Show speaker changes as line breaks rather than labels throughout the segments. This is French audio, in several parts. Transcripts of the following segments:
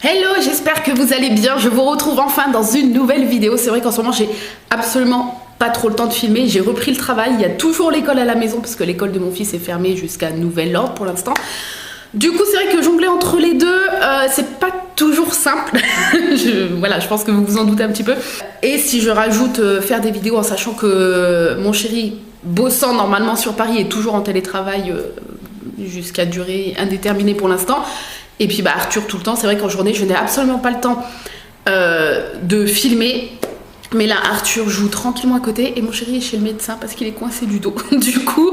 Hello, j'espère que vous allez bien. Je vous retrouve enfin dans une nouvelle vidéo. C'est vrai qu'en ce moment, j'ai absolument pas trop le temps de filmer. J'ai repris le travail. Il y a toujours l'école à la maison parce que l'école de mon fils est fermée jusqu'à nouvel ordre pour l'instant. Du coup, c'est vrai que jongler entre les deux, c'est pas toujours simple. je pense que vous vous en doutez un petit peu. Et si je rajoute faire des vidéos en sachant que mon chéri, bossant normalement sur Paris, est toujours en télétravail jusqu'à durée indéterminée pour l'instant. Et puis bah Arthur tout le temps, c'est vrai qu'en journée je n'ai absolument pas le temps de filmer. Mais là Arthur joue tranquillement à côté et mon chéri est chez le médecin parce qu'il est coincé du dos. Du coup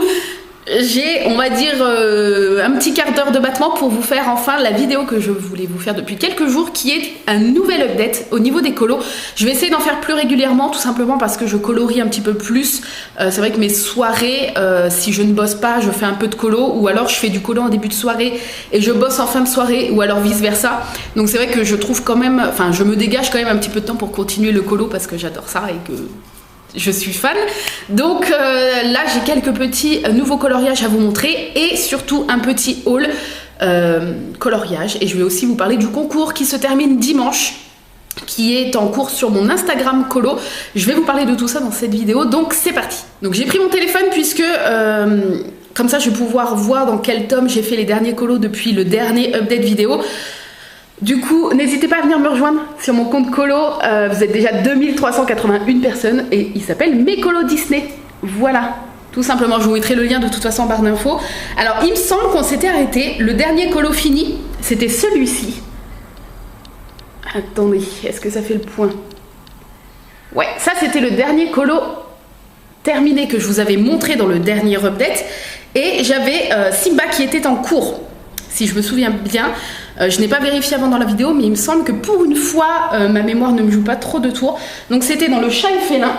j'ai, on va dire, un petit quart d'heure de battement pour vous faire enfin la vidéo que je voulais vous faire depuis quelques jours, qui est un nouvel update au niveau des colos. Je vais essayer d'en faire plus régulièrement, tout simplement parce que je colorie un petit peu plus. C'est vrai que mes soirées, si je ne bosse pas, je fais un peu de colo, ou alors je fais du colo en début de soirée et je bosse en fin de soirée, ou alors vice versa. Donc c'est vrai que je trouve quand même, enfin je me dégage quand même un petit peu de temps pour continuer le colo parce que j'adore ça et que je suis fan. Donc là j'ai quelques petits nouveaux coloriages à vous montrer et surtout un petit haul coloriage, et je vais aussi vous parler du concours qui se termine dimanche, qui est en cours sur mon Instagram colo. Je vais vous parler de tout ça dans cette vidéo, donc c'est parti. Donc j'ai pris mon téléphone puisque comme ça je vais pouvoir voir dans quel tome j'ai fait les derniers colos depuis le dernier update vidéo. Du coup, n'hésitez pas à venir me rejoindre sur mon compte colo. Vous êtes déjà 2381 personnes et il s'appelle Mes Colos Disney. Voilà, tout simplement. Je vous mettrai le lien de toute façon en barre d'infos. Alors, il me semble qu'on s'était arrêté. Le dernier colo fini, c'était celui-ci. Attendez, est-ce que ça fait le point? Ouais, ça c'était le dernier colo terminé que je vous avais montré dans le dernier update. Et j'avais Simba qui était en cours, si je me souviens bien. Je n'ai pas vérifié avant dans la vidéo, mais il me semble que pour une fois, ma mémoire ne me joue pas trop de tours. Donc c'était dans le chat et félin.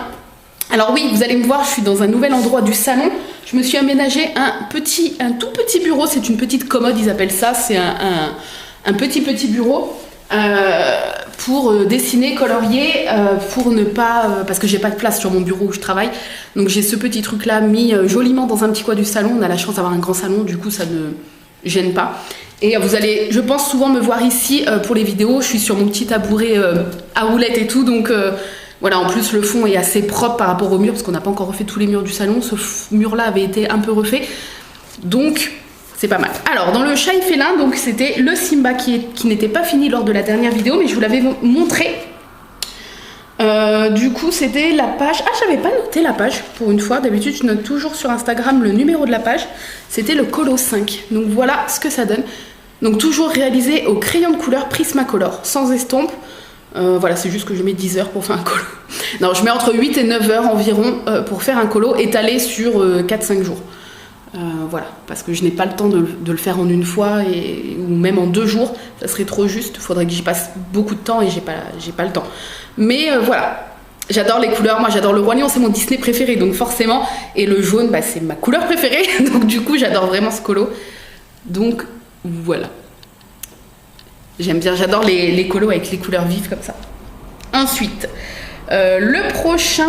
Alors oui, vous allez me voir, je suis dans un nouvel endroit du salon. Je me suis aménagé un tout petit bureau. C'est une petite commode, ils appellent ça. C'est un petit bureau pour dessiner, colorier, pour ne pas... parce que j'ai pas de place sur mon bureau où je travaille. Donc j'ai ce petit truc-là mis joliment dans un petit coin du salon. On a la chance d'avoir un grand salon, du coup ça ne gêne pas. Et vous allez, je pense, souvent me voir ici pour les vidéos. Je suis sur mon petit tabouret à roulettes et tout. Donc voilà, en plus le fond est assez propre par rapport au mur, parce qu'on n'a pas encore refait tous les murs du salon. Ce mur-là avait été un peu refait. Donc c'est pas mal. Alors dans le chat et félin, donc c'était le Simba qui n'était pas fini lors de la dernière vidéo, mais je vous l'avais montré. Du coup c'était la page... Ah, j'avais pas noté la page pour une fois. D'habitude je note toujours sur Instagram le numéro de la page. C'était le colo 5. Donc voilà ce que ça donne. Donc toujours réalisé au crayon de couleur Prismacolor, sans estompe. Voilà, c'est juste que je mets 10 heures pour faire un colo. Non, je mets entre 8 et 9 heures environ pour faire un colo étalé sur 4-5 jours. Voilà, parce que je n'ai pas le temps de le faire en une fois, ou même en 2 jours. Ça serait trop juste, il faudrait que j'y passe beaucoup de temps et j'ai pas le temps. Mais voilà, j'adore les couleurs. Moi j'adore le Roi Lion, c'est mon Disney préféré, donc forcément. Et le jaune, bah, c'est ma couleur préférée. Donc du coup j'adore vraiment ce colo. Donc voilà. J'aime bien, j'adore les colos avec les couleurs vives comme ça. Ensuite, le prochain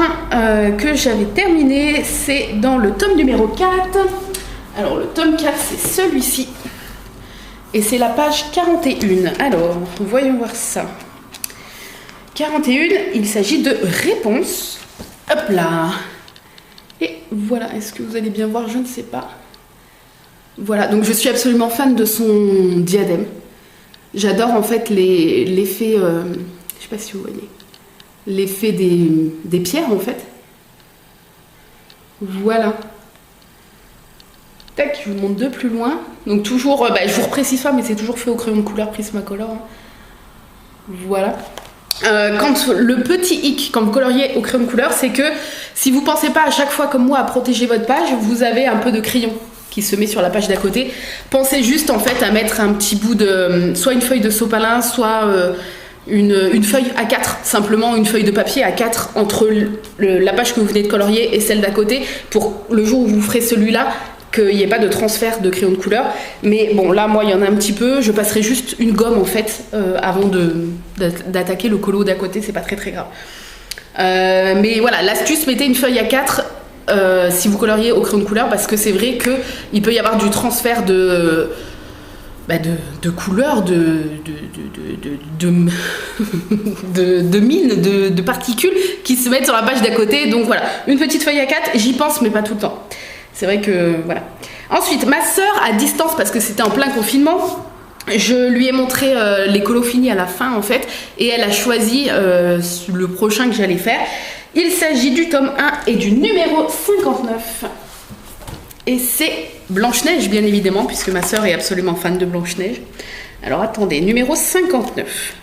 que j'avais terminé, c'est dans le tome numéro 4. Alors le tome 4, c'est celui-ci. Et c'est la page 41. Alors, voyons voir ça. 41, il s'agit de réponse. Hop là. Et voilà, est-ce que vous allez bien voir? Je ne sais pas. Voilà, donc je suis absolument fan de son diadème. J'adore en fait l'effet, je sais pas si vous voyez, l'effet des pierres en fait. Voilà. Tac, je vous montre de plus loin. Donc toujours, je vous reprécise pas, mais c'est toujours fait au crayon de couleur Prismacolor. Voilà. Quand le petit hic, quand vous coloriez au crayon de couleur, c'est que si vous pensez pas à chaque fois comme moi à protéger votre page, vous avez un peu de crayon qui se met sur la page d'à côté. Pensez juste en fait à mettre un petit bout de, soit une feuille de sopalin, soit une feuille A4, simplement une feuille de papier A4 entre la page que vous venez de colorier et celle d'à côté, pour le jour où vous ferez celui-là, qu'il n'y ait pas de transfert de crayon de couleur. Mais bon, là moi il y en a un petit peu, je passerai juste une gomme en fait avant d'attaquer le colo d'à côté, c'est pas très grave. Mais voilà, l'astuce, mettez une feuille A4 si vous coloriez au crayon de couleur, parce que c'est vrai qu'il peut y avoir du transfert de couleurs, de mines, de particules qui se mettent sur la page d'à côté. Donc voilà, une petite feuille A4, j'y pense mais pas tout le temps. C'est vrai que voilà. Ensuite, ma sœur à distance, parce que c'était en plein confinement, je lui ai montré les colos finis à la fin en fait, et elle a choisi le prochain que j'allais faire. Il s'agit du tome 1 et du numéro 59. Et c'est Blanche-Neige bien évidemment, puisque ma sœur est absolument fan de Blanche-Neige. Alors attendez, numéro 59.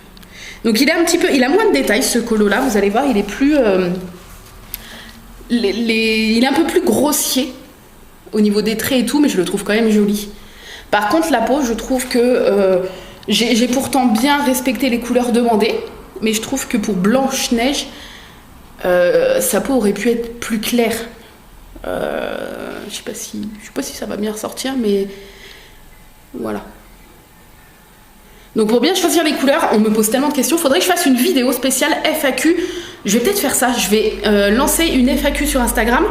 Donc il a moins de détails ce colo là, vous allez voir, il est plus... il est un peu plus grossier au niveau des traits et tout, mais je le trouve quand même joli. Par contre la peau, je trouve que j'ai pourtant bien respecté les couleurs demandées, mais je trouve que pour Blanche-Neige, sa peau aurait pu être plus claire. Je sais pas si ça va bien ressortir, mais voilà. Donc pour bien choisir les couleurs, on me pose tellement de questions, faudrait que je fasse une vidéo spéciale FAQ. Je vais peut-être faire ça, je vais lancer une FAQ sur Instagram,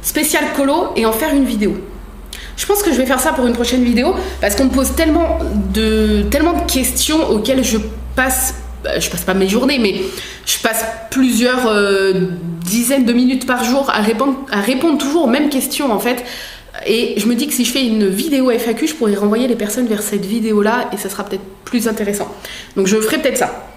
spéciale colo, et en faire une vidéo. Je pense que je vais faire ça pour une prochaine vidéo, parce qu'on me pose tellement de questions auxquelles je passe pas mes journées, mais je passe plusieurs dizaines de minutes par jour à répondre toujours aux mêmes questions en fait. Et je me dis que si je fais une vidéo FAQ, je pourrais renvoyer les personnes vers cette vidéo là et ça sera peut-être plus intéressant. Donc je ferai peut-être ça.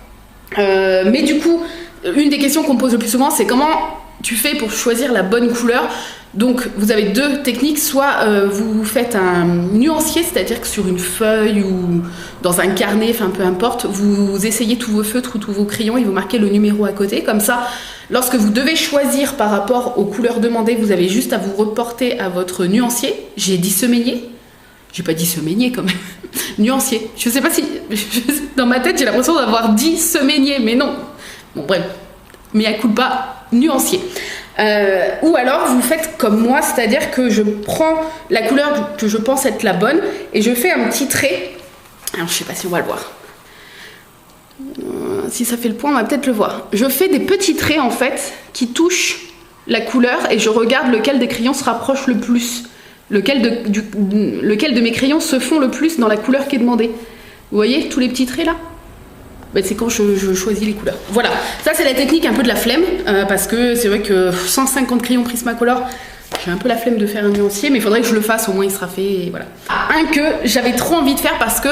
Mais du coup, une des questions qu'on me pose le plus souvent, c'est comment tu fais pour choisir la bonne couleur. Donc vous avez deux techniques, soit vous faites un nuancier, c'est-à-dire que sur une feuille ou dans un carnet, enfin peu importe, vous essayez tous vos feutres ou tous vos crayons et vous marquez le numéro à côté. Comme ça, lorsque vous devez choisir par rapport aux couleurs demandées, vous avez juste à vous reporter à votre nuancier. J'ai dit semeinier, j'ai pas dit semeinier quand même, nuancier. Je sais pas si, dans ma tête j'ai l'impression d'avoir dit semeinier, mais non. Bon bref, mea culpa, nuancier. Ou alors vous faites comme moi, c'est-à-dire que je prends la couleur que je pense être la bonne et je fais un petit trait. Alors je sais pas si on va le voir. Si ça fait le point, on va peut-être le voir. Je fais des petits traits en fait qui touchent la couleur et je regarde lequel des crayons se rapproche le plus. Lequel de mes crayons se fond le plus dans la couleur qui est demandée. Vous voyez tous les petits traits là ? Ben, c'est quand je choisis les couleurs. Voilà, ça c'est la technique un peu de la flemme, parce que c'est vrai que 150 crayons Prismacolor, j'ai un peu la flemme de faire un nuancier, mais il faudrait que je le fasse, au moins il sera fait, et voilà. Un que j'avais trop envie de faire parce que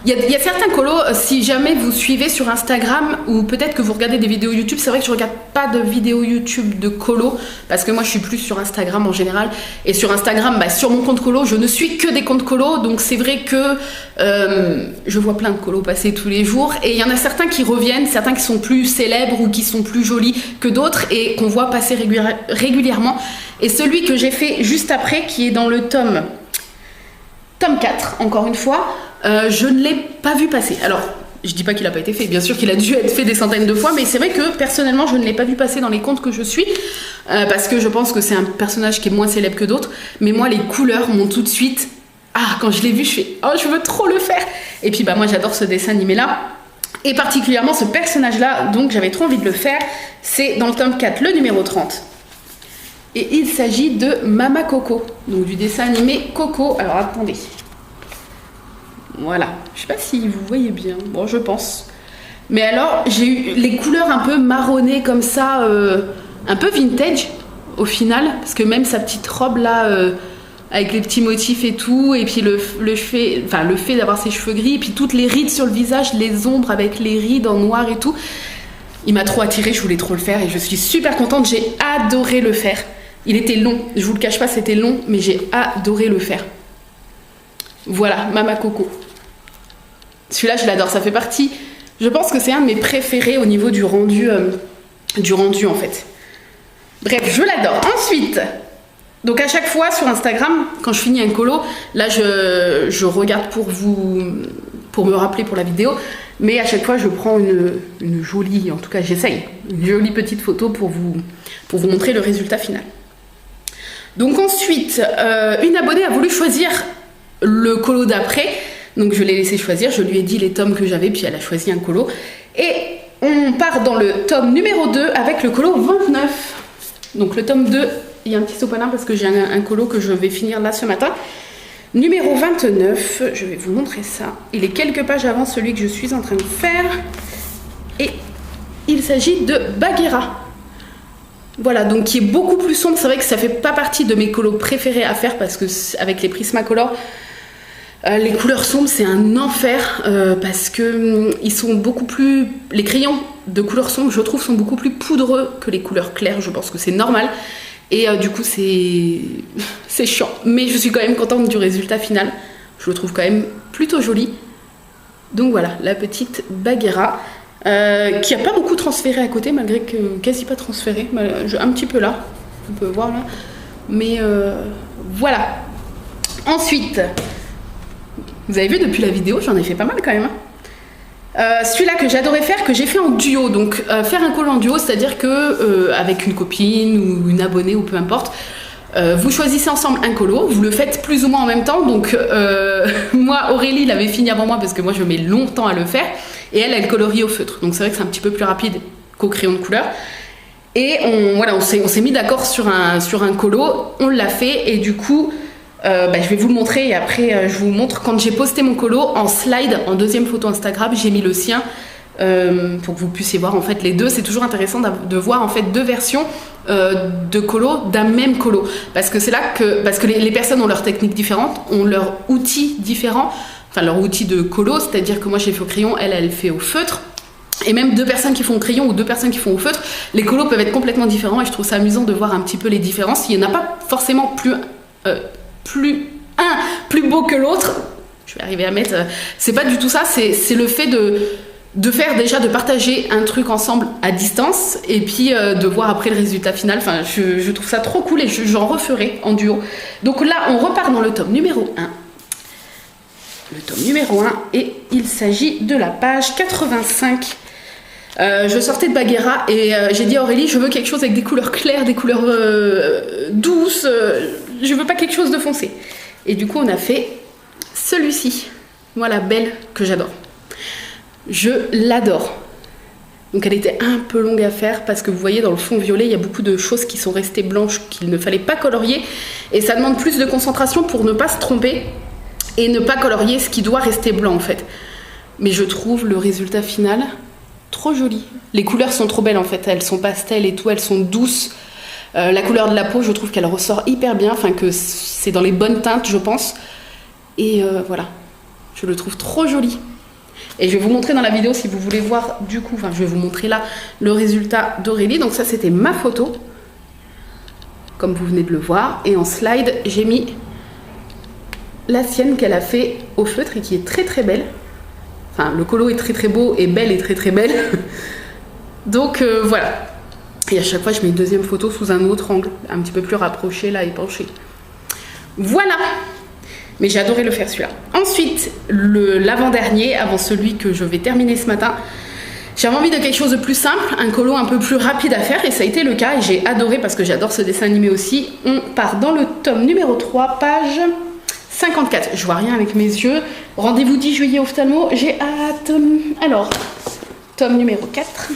il y a certains colos, si jamais vous suivez sur Instagram ou peut-être que vous regardez des vidéos YouTube, c'est vrai que je regarde pas de vidéos YouTube de colos parce que moi je suis plus sur Instagram en général, et sur Instagram, bah, sur mon compte colo, je ne suis que des comptes colos, donc c'est vrai que je vois plein de colos passer tous les jours et il y en a certains qui reviennent, certains qui sont plus célèbres ou qui sont plus jolis que d'autres et qu'on voit passer régulièrement. Et celui que j'ai fait juste après, qui est dans le tome 4, encore une fois, je ne l'ai pas vu passer. Alors, je dis pas qu'il n'a pas été fait, bien sûr qu'il a dû être fait des centaines de fois, mais c'est vrai que personnellement, je ne l'ai pas vu passer dans les comptes que je suis, parce que je pense que c'est un personnage qui est moins célèbre que d'autres, mais moi, les couleurs m'ont tout de suite... Ah, quand je l'ai vu, je fais « Oh, je veux trop le faire !» Et puis, bah, moi, j'adore ce dessin animé-là, et particulièrement ce personnage-là, donc j'avais trop envie de le faire. C'est dans le tome 4, le numéro 30. Et il s'agit de Mama Coco, donc du dessin animé Coco. Alors, attendez... Voilà, je sais pas si vous voyez bien, bon je pense. Mais alors j'ai eu les couleurs un peu marronnées comme ça, un peu vintage au final, parce que même sa petite robe là, avec les petits motifs et tout, et puis le fait d'avoir ses cheveux gris, et puis toutes les rides sur le visage, les ombres avec les rides en noir et tout, il m'a trop attirée, je voulais trop le faire et je suis super contente, j'ai adoré le faire. Il était long, je vous le cache pas, c'était long, mais j'ai adoré le faire. Voilà, Mama Coco. Celui-là, je l'adore, ça fait partie... Je pense que c'est un de mes préférés au niveau du rendu en fait. Bref, je l'adore. Ensuite, donc à chaque fois sur Instagram, quand je finis un colo, là je regarde pour me rappeler pour la vidéo, mais à chaque fois je prends une jolie, en tout cas j'essaye, une jolie petite photo pour vous montrer le résultat final. Donc ensuite, une abonnée a voulu choisir le colo d'après. Donc je l'ai laissé choisir, je lui ai dit les tomes que j'avais, puis elle a choisi un colo. Et on part dans le tome numéro 2 avec le colo 29. Donc le tome 2, il y a un petit sopalin parce que j'ai un colo que je vais finir là ce matin. Numéro 29, je vais vous montrer ça. Il est quelques pages avant celui que je suis en train de faire. Et il s'agit de Bagheera. Voilà, donc qui est beaucoup plus sombre. C'est vrai que ça fait pas partie de mes colos préférés à faire parce que avec les Prismacolor, les couleurs sombres c'est un enfer parce que ils sont beaucoup plus... Les crayons de couleurs sombres, je trouve, sont beaucoup plus poudreux que les couleurs claires. Je pense que c'est normal. Et du coup, c'est chiant. Mais je suis quand même contente du résultat final. Je le trouve quand même plutôt joli. Donc voilà, la petite Bagheera. Qui n'a pas beaucoup transféré à côté, malgré que quasi pas transféré. Un petit peu là, on peut voir là. Mais voilà. Ensuite, vous avez vu depuis la vidéo, j'en ai fait pas mal quand même. Celui-là que j'adorais faire, que j'ai fait en duo. Donc faire un colo en duo, c'est-à-dire que avec une copine ou une abonnée ou peu importe, vous choisissez ensemble un colo, vous le faites plus ou moins en même temps. Donc moi, Aurélie l'avait fini avant moi parce que moi je mets longtemps à le faire. Et elle colorie au feutre. Donc c'est vrai que c'est un petit peu plus rapide qu'au crayon de couleur. Et on s'est mis d'accord sur un colo, on l'a fait et du coup, je vais vous le montrer et après je vous montre. Quand j'ai posté mon colo en slide, en deuxième photo Instagram, j'ai mis le sien pour que vous puissiez voir en fait les deux. C'est toujours intéressant de voir en fait deux versions de colo d'un même colo. Parce que c'est là que les personnes ont leurs techniques différentes, ont leurs outils différents. Enfin, leur outil de colo, c'est-à-dire que moi j'ai fait au crayon, elle fait au feutre. Et même deux personnes qui font au crayon ou deux personnes qui font au feutre, les colos peuvent être complètement différents et je trouve ça amusant de voir un petit peu les différences. Il n'y en a pas forcément plus beau que l'autre. Je vais arriver à mettre... c'est pas du tout ça, c'est le fait de faire déjà, de partager un truc ensemble à distance et puis de voir après le résultat final. Enfin, je trouve ça trop cool et j'en referai en duo. Donc là, on repart dans le tome numéro 1. Le tome numéro 1 et il s'agit de la page 85. Je sortais de Bagheera et j'ai dit à Aurélie, je veux quelque chose avec des couleurs claires, des couleurs douces, je veux pas quelque chose de foncé. Et du coup on a fait celui-ci, voilà, Belle, que j'adore. Je l'adore. Donc elle était un peu longue à faire parce que vous voyez dans le fond violet, il y a beaucoup de choses qui sont restées blanches qu'il ne fallait pas colorier et ça demande plus de concentration pour ne pas se tromper. Et ne pas colorier ce qui doit rester blanc en fait. Mais je trouve le résultat final trop joli. Les couleurs sont trop belles en fait, elles sont pastel et tout, elles sont douces. La couleur de la peau, je trouve qu'elle ressort hyper bien, enfin que c'est dans les bonnes teintes je pense. Et voilà, je le trouve trop joli. Et je vais vous montrer dans la vidéo si vous voulez voir du coup, enfin je vais vous montrer là le résultat d'Aurélie. Donc ça c'était ma photo, comme vous venez de le voir. Et en slide, j'ai mis la sienne qu'elle a fait au feutre et qui est très très belle. Enfin, le colo est très très beau et Belle est très très belle. Donc voilà. Et à chaque fois, je mets une deuxième photo sous un autre angle, un petit peu plus rapproché là et penché. Voilà. Mais j'ai adoré le faire celui-là. Ensuite, l'avant-dernier, avant celui que je vais terminer ce matin, j'avais envie de quelque chose de plus simple, un colo un peu plus rapide à faire et ça a été le cas et j'ai adoré parce que j'adore ce dessin animé aussi. On part dans le tome numéro 3, page 54. Je vois rien avec mes yeux. Rendez-vous 10 juillet ophtalmo. J'ai hâte. Alors, tome numéro 4.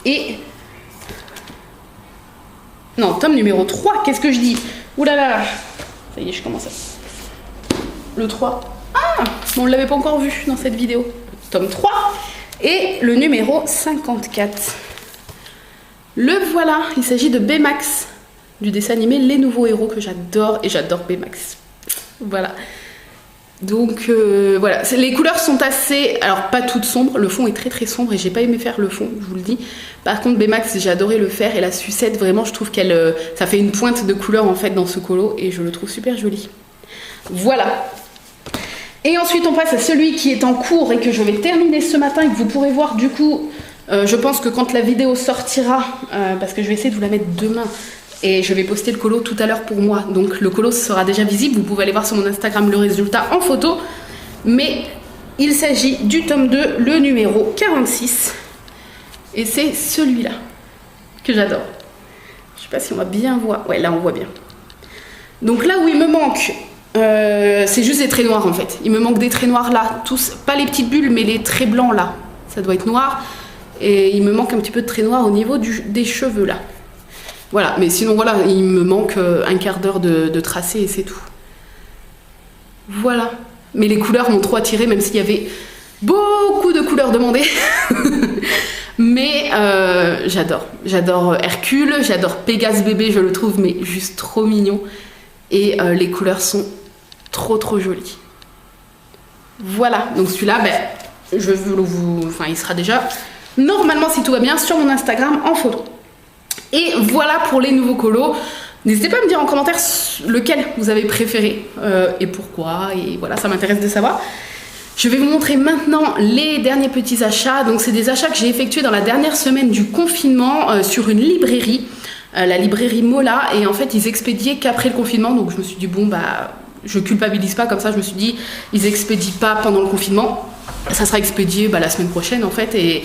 Et... non, tome numéro 3. Qu'est-ce que je dis? Ouh là là. Ça y est, je commence à... Le 3. Ah, on ne l'avait pas encore vu dans cette vidéo. Tome 3. Et le numéro 54. Le voilà. Il s'agit de Baymax, du dessin animé Les Nouveaux Héros que j'adore. Et j'adore Baymax. Voilà. Donc voilà, les couleurs sont assez, alors pas toutes sombres, le fond est très très sombre et j'ai pas aimé faire le fond, je vous le dis. Par contre Baymax, j'ai adoré le faire et la sucette, vraiment je trouve qu'elle, ça fait une pointe de couleur en fait dans ce colo et je le trouve super joli. Voilà. Et ensuite on passe à celui qui est en cours et que je vais terminer ce matin et que vous pourrez voir du coup, je pense que quand la vidéo sortira, parce que je vais essayer de vous la mettre demain, et je vais poster le colo tout à l'heure pour moi. Donc le colo sera déjà visible. Vous pouvez aller voir sur mon Instagram le résultat en photo. Mais il s'agit du tome 2, le numéro 46. Et c'est celui-là que j'adore. Je sais pas si on va bien voir. Ouais, là on voit bien. Donc là où il me manque, c'est juste des traits noirs en fait. Il me manque des traits noirs là. Tous, pas les petites bulles, mais les traits blancs là. Ça doit être noir. Et il me manque un petit peu de traits noirs au niveau des cheveux là. Voilà, mais sinon voilà, il me manque un quart d'heure de tracé et c'est tout. Voilà. Mais les couleurs m'ont trop attirée, même s'il y avait beaucoup de couleurs demandées. Mais j'adore Hercule, j'adore Pégase bébé, je le trouve mais juste trop mignon. Et les couleurs sont trop jolies. Voilà, donc celui-là, il sera déjà normalement, si tout va bien, sur mon Instagram en photo. Et voilà pour les nouveaux colos. N'hésitez pas à me dire en commentaire lequel vous avez préféré et pourquoi. Et voilà, ça m'intéresse de savoir. Je vais vous montrer maintenant les derniers petits achats. Donc c'est des achats que j'ai effectués dans la dernière semaine du confinement sur une librairie, la librairie Mola. Et en fait, ils expédiaient qu'après le confinement. Donc je me suis dit, bon, bah, je culpabilise pas comme ça. Je me suis dit, ils expédient pas pendant le confinement. Ça sera expédié la semaine prochaine en fait. Et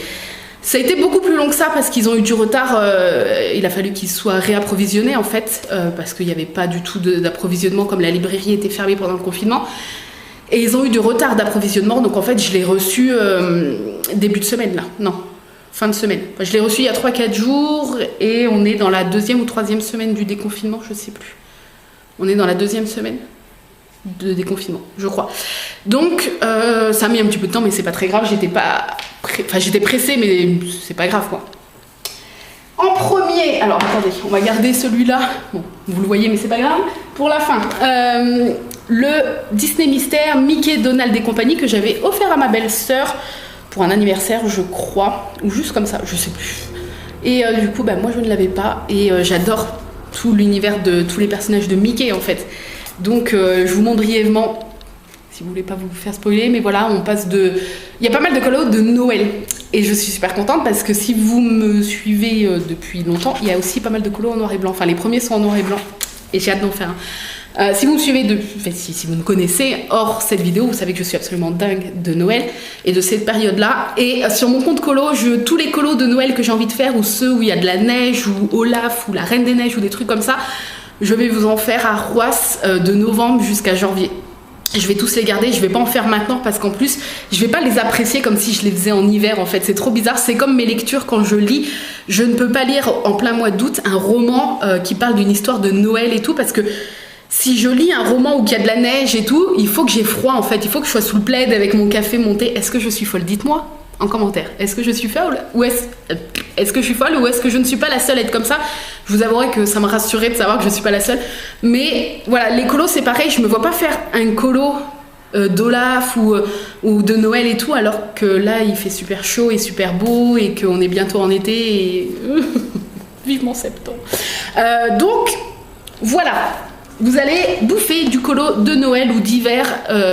ça a été beaucoup plus long que ça parce qu'ils ont eu du retard. Il a fallu qu'ils soient réapprovisionnés en fait parce qu'il n'y avait pas du tout d'approvisionnement comme la librairie était fermée pendant le confinement. Et ils ont eu du retard d'approvisionnement, donc en fait je l'ai reçu début de semaine là, non, fin de semaine. Enfin, je l'ai reçu il y a 3-4 jours et on est dans la 2e ou 3e semaine du déconfinement, je sais plus. On est dans la 2e semaine de déconfinement, je crois. Donc ça a mis un petit peu de temps mais c'est pas très grave, j'étais pressée mais c'est pas grave quoi. En premier, alors attendez, on va garder celui-là, bon, vous le voyez mais c'est pas grave, pour la fin. Le Disney Mystère, Mickey, Donald et compagnie que j'avais offert à ma belle-sœur pour un anniversaire, je crois, ou juste comme ça, je sais plus. Et du coup, moi je ne l'avais pas et j'adore tout l'univers de tous les personnages de Mickey en fait. Donc je vous montre brièvement, si vous voulez pas vous faire spoiler, mais voilà, on passe de... Il y a pas mal de colos de Noël et je suis super contente parce que si vous me suivez depuis longtemps, il y a aussi pas mal de colos en noir et blanc. Enfin, les premiers sont en noir et blanc et j'ai hâte d'en faire un. Si vous me suivez, si vous me connaissez, hors cette vidéo, vous savez que je suis absolument dingue de Noël et de cette période-là. Et sur mon compte colo, tous les colos de Noël que j'ai envie de faire, ou ceux où il y a de la neige, ou Olaf, ou la Reine des Neiges, ou des trucs comme ça, je vais vous en faire à Roisse de novembre jusqu'à janvier. Je vais tous les garder, je vais pas en faire maintenant parce qu'en plus, je vais pas les apprécier comme si je les faisais en hiver en fait. C'est trop bizarre, c'est comme mes lectures quand je lis. Je ne peux pas lire en plein mois d'août un roman qui parle d'une histoire de Noël et tout parce que si je lis un roman où il y a de la neige et tout, il faut que j'ai froid en fait, il faut que je sois sous le plaid avec mon café monté. Est-ce que je suis folle? Dites-moi en commentaire. Est-ce que je suis folle ou est-ce que je suis folle ou est-ce que je ne suis pas la seule à être comme ça? Je vous avouerai que ça me rassurait de savoir que je ne suis pas la seule. Mais voilà, les colos c'est pareil, je me vois pas faire un colo d'Olaf ou de Noël et tout, alors que là il fait super chaud et super beau et qu'on est bientôt en été et vivement septembre. Donc voilà. Vous allez bouffer du colo de Noël ou d'hiver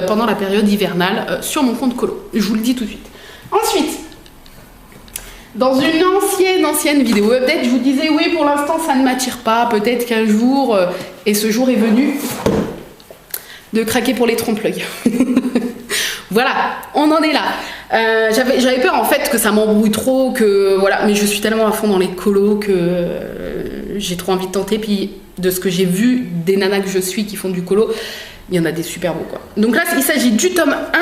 pendant la période hivernale sur mon compte colo. Je vous le dis tout de suite. Ensuite, dans une ancienne vidéo update, je vous disais oui, pour l'instant ça ne m'attire pas. Peut-être qu'un jour, et ce jour est venu, de craquer pour les trompe-l'œil. Voilà, on en est là. J'avais peur en fait que ça m'embrouille trop, que voilà, mais je suis tellement à fond dans les colos que j'ai trop envie de tenter. Puis de ce que j'ai vu des nanas que je suis qui font du colo, il y en a des super beaux quoi. Donc là, il s'agit du tome 1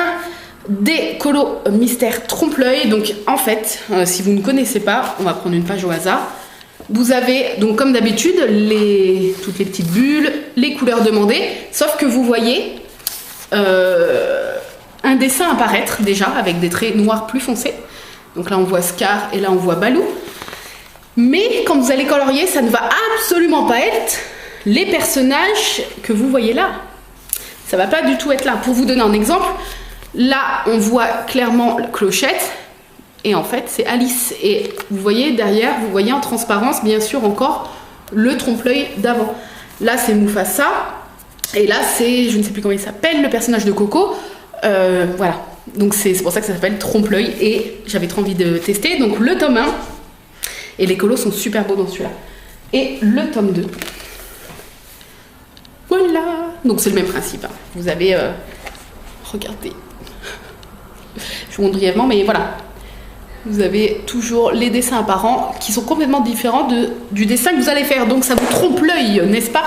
des colos mystère trompe-l'œil. Donc en fait, si vous ne connaissez pas, on va prendre une page au hasard. Vous avez donc comme d'habitude toutes les petites bulles, les couleurs demandées, sauf que vous voyez un dessin apparaître déjà avec des traits noirs plus foncés. Donc là on voit Scar et là on voit Baloo. Mais quand vous allez colorier, ça ne va absolument pas être les personnages que vous voyez là. Ça va pas du tout être là. Pour vous donner un exemple, là on voit clairement la Clochette et en fait c'est Alice. Et vous voyez derrière, vous voyez en transparence bien sûr encore le trompe-l'œil d'avant. Là c'est Mufasa et là c'est, je ne sais plus comment il s'appelle, le personnage de Coco. Voilà, donc c'est pour ça que ça s'appelle trompe-l'œil et j'avais trop envie de tester. Donc le tome 1, et les colos sont super beaux dans celui-là. Et le tome 2. Voilà. Donc c'est le même principe. Hein. Vous avez... regardez. Je vous montre brièvement, mais voilà. Vous avez toujours les dessins apparents qui sont complètement différents du dessin que vous allez faire. Donc ça vous trompe l'œil, n'est-ce pas?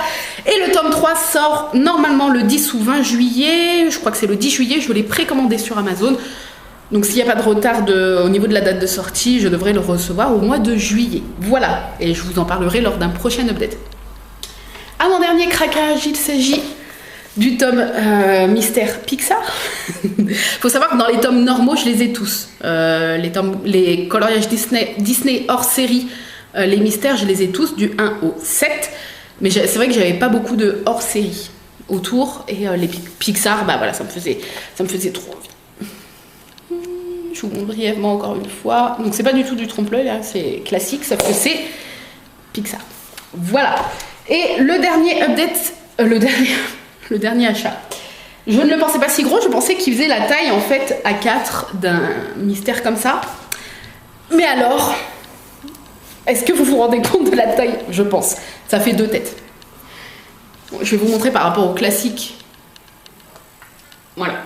Et le tome 3 sort normalement le 10 ou 20 juillet. Je crois que c'est le 10 juillet. Je l'ai précommandé sur Amazon. Donc s'il n'y a pas de retard au niveau de la date de sortie, je devrais le recevoir au mois de juillet. Voilà, et je vous en parlerai lors d'un prochain update. À mon dernier craquage, il s'agit du tome Mystère Pixar. Faut savoir que dans les tomes normaux, je les ai tous. Les coloriages Disney hors série, les mystères, je les ai tous du 1 au 7. Mais c'est vrai que j'avais pas beaucoup de hors série autour. Et les Pixar, bah voilà, ça me faisait trop envie. Je vous montre brièvement encore une fois. Donc c'est pas du tout du trompe-l'œil, hein, c'est classique, sauf que c'est Pixar. Voilà. Et le dernier update, le dernier achat. Je ne le pensais pas si gros, je pensais qu'il faisait la taille en fait A4 d'un mystère comme ça. Mais alors, est-ce que vous vous rendez compte de la taille? Je pense. Ça fait 2 têtes. Bon, je vais vous montrer par rapport au classique. Voilà.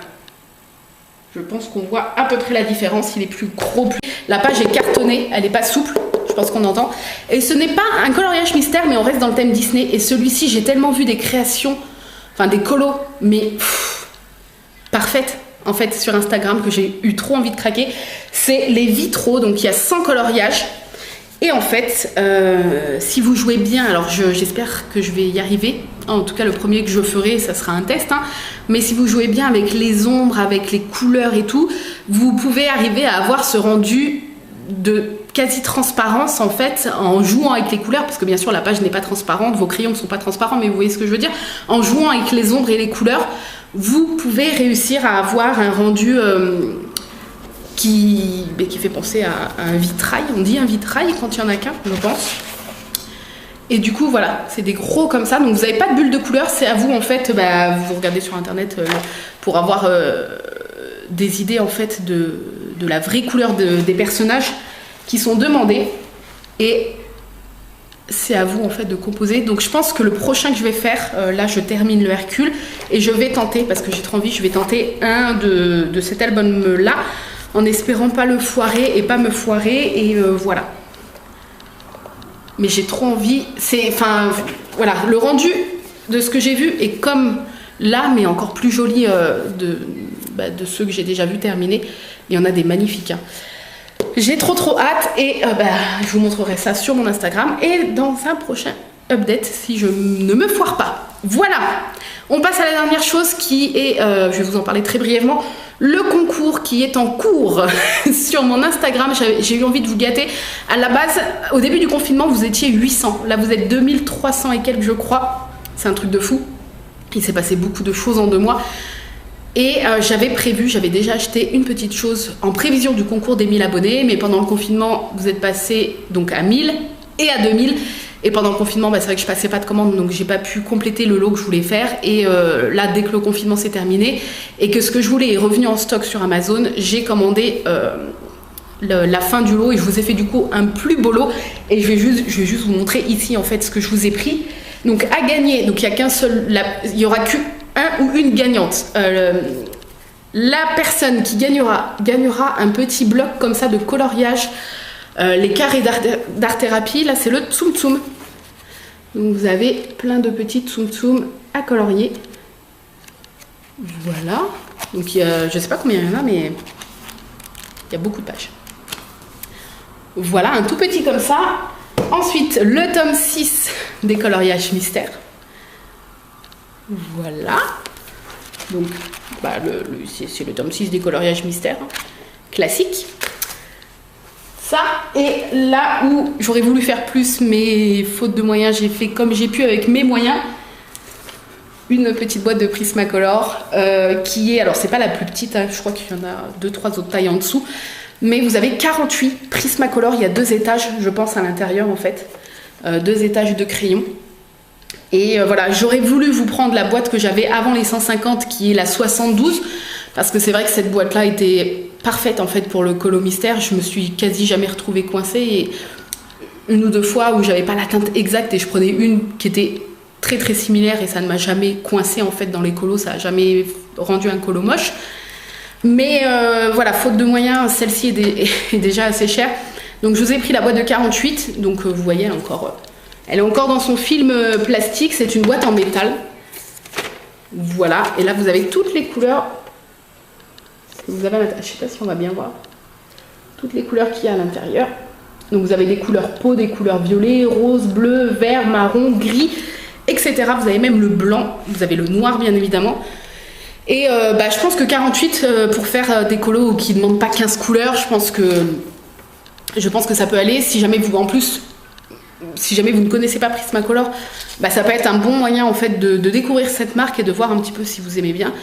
Je pense qu'on voit à peu près la différence. Il est plus gros. La page est cartonnée, elle n'est pas souple. Je pense qu'on entend. Et ce n'est pas un coloriage mystère, mais on reste dans le thème Disney. Et celui-ci, j'ai tellement vu des créations, enfin des colos, mais parfaites, en fait, sur Instagram, que j'ai eu trop envie de craquer. C'est les vitraux, donc il y a 100 coloriages. Et en fait, si vous jouez bien, alors j'espère que je vais y arriver. En tout cas, le premier que je ferai, ça sera un test. Hein. Mais si vous jouez bien avec les ombres, avec les couleurs et tout, vous pouvez arriver à avoir ce rendu de quasi-transparence en fait en jouant avec les couleurs, parce que bien sûr la page n'est pas transparente, vos crayons ne sont pas transparents, mais vous voyez ce que je veux dire. En jouant avec les ombres et les couleurs, vous pouvez réussir à avoir un rendu qui fait penser à un vitrail. On dit un vitrail quand il n'y en a qu'un, je pense. Et du coup voilà, c'est des gros comme ça, donc vous n'avez pas de bulle de couleur, c'est à vous en fait, vous regardez sur internet pour avoir des idées en fait de la vraie couleur des personnages qui sont demandés, et c'est à vous en fait de composer. Donc je pense que le prochain que je vais faire, là je termine le Hercule et je vais tenter, parce que j'ai trop envie, je vais tenter un de cet album là, en espérant pas le foirer et pas me foirer, et voilà. Mais j'ai trop envie, voilà, le rendu de ce que j'ai vu est comme là, mais encore plus joli de ceux que j'ai déjà vu terminer. Il y en a des magnifiques, hein. J'ai trop hâte, et je vous montrerai ça sur mon Instagram et dans un prochain update si je ne me foire pas. Voilà, on passe à la dernière chose qui est, je vais vous en parler très brièvement, le concours qui est en cours sur mon Instagram. J'ai eu envie de vous gâter. À la base, au début du confinement, vous étiez 800. Là, vous êtes 2300 et quelques, je crois. C'est un truc de fou. Il s'est passé beaucoup de choses en 2 mois. Et j'avais déjà acheté une petite chose en prévision du concours des 1000 abonnés, mais pendant le confinement, vous êtes passé donc à 1000 et à 2000. Et pendant le confinement, c'est vrai que je passais pas de commandes, donc j'ai pas pu compléter le lot que je voulais faire. Et là, dès que le confinement s'est terminé et que ce que je voulais est revenu en stock sur Amazon, j'ai commandé la fin du lot, et je vous ai fait du coup un plus beau lot. Et je vais juste vous montrer ici en fait ce que je vous ai pris. Donc à gagner, donc il y a qu'un seul, il y aura qu'un ou une gagnante. La personne qui gagnera un petit bloc comme ça de coloriage, les carrés d'art-thérapie. Là c'est le Tsum Tsum. Donc vous avez plein de petits Tsum Tsum à colorier. Voilà. Donc je sais pas combien il y en a, mais il y a beaucoup de pages. Voilà, un tout petit comme ça. Ensuite, le tome 6 des coloriages mystères. Voilà. Donc, c'est le tome 6 des coloriages mystères. Hein. Classique. Ça, et là où j'aurais voulu faire plus, mais faute de moyens, j'ai fait comme j'ai pu avec mes moyens. Une petite boîte de Prismacolor qui est, alors c'est pas la plus petite, hein, je crois qu'il y en a 2-3 autres tailles en dessous. Mais vous avez 48 Prismacolor, il y a 2 étages, je pense, à l'intérieur en fait. 2 étages de crayons. Et voilà, j'aurais voulu vous prendre la boîte que j'avais avant les 150, qui est la 72, parce que c'est vrai que cette boîte-là était parfaite en fait pour le colo mystère. Je me suis quasi jamais retrouvée coincée, et 1 ou 2 fois où j'avais pas la teinte exacte et je prenais une qui était très très similaire, et ça ne m'a jamais coincée en fait dans les colos, ça a jamais rendu un colo moche. Mais voilà, faute de moyens, celle-ci est déjà assez chère. Donc je vous ai pris la boîte de 48. Donc vous voyez, elle est encore dans son film plastique. C'est une boîte en métal. Voilà. Et là, vous avez toutes les couleurs. Vous avez, je ne sais pas si on va bien voir. Toutes les couleurs qu'il y a à l'intérieur. Donc vous avez des couleurs peau, des couleurs violet, rose, bleu, vert, marron, gris. etc. Vous avez même le blanc, vous avez le noir bien évidemment. Et je pense que 48 pour faire des colos qui ne demandent pas 15 couleurs, je pense que ça peut aller. Si jamais vous, en plus, si jamais vous ne connaissez pas Prismacolor, ça peut être un bon moyen en fait de découvrir cette marque et de voir un petit peu si vous aimez bien.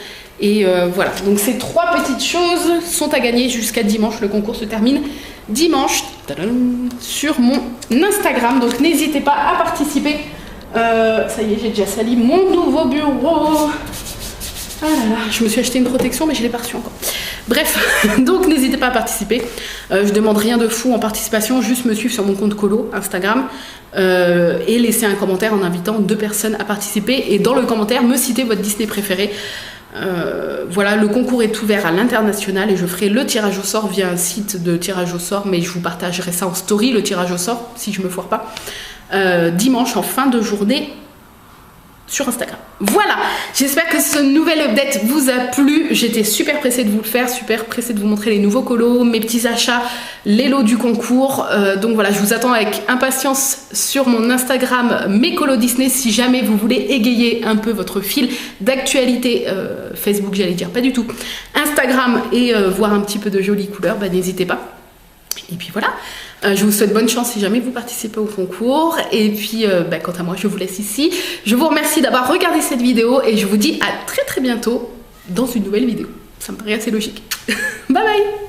Et voilà, donc ces 3 petites choses sont à gagner jusqu'à dimanche. Le concours se termine dimanche sur mon Instagram, donc n'hésitez pas à participer. Ça y est, j'ai déjà sali mon nouveau bureau. Ah là là, je me suis acheté une protection mais je l'ai pas reçue encore. Bref, donc n'hésitez pas à participer. Je demande rien de fou en participation, juste me suivre sur mon compte colo Instagram et laisser un commentaire en invitant 2 personnes à participer. Et dans le commentaire, me citer votre Disney préféré. Voilà, le concours est ouvert à l'international et je ferai le tirage au sort via un site de tirage au sort, mais je vous partagerai ça en story, le tirage au sort, si je me foire pas, dimanche en fin de journée sur Instagram. Voilà, j'espère que ce nouvel update vous a plu. J'étais super pressée de vous le faire, super pressée de vous montrer les nouveaux colos, mes petits achats, les lots du concours. Donc voilà, je vous attends avec impatience sur mon Instagram, mes colos Disney, si jamais vous voulez égayer un peu votre fil d'actualité Facebook, j'allais dire, pas du tout, Instagram, et voir un petit peu de jolies couleurs, n'hésitez pas. Et puis voilà, je vous souhaite bonne chance si jamais vous participez au concours. Et puis, quant à moi, je vous laisse ici. Je vous remercie d'avoir regardé cette vidéo et je vous dis à très très bientôt dans une nouvelle vidéo. Ça me paraît assez logique. Bye bye!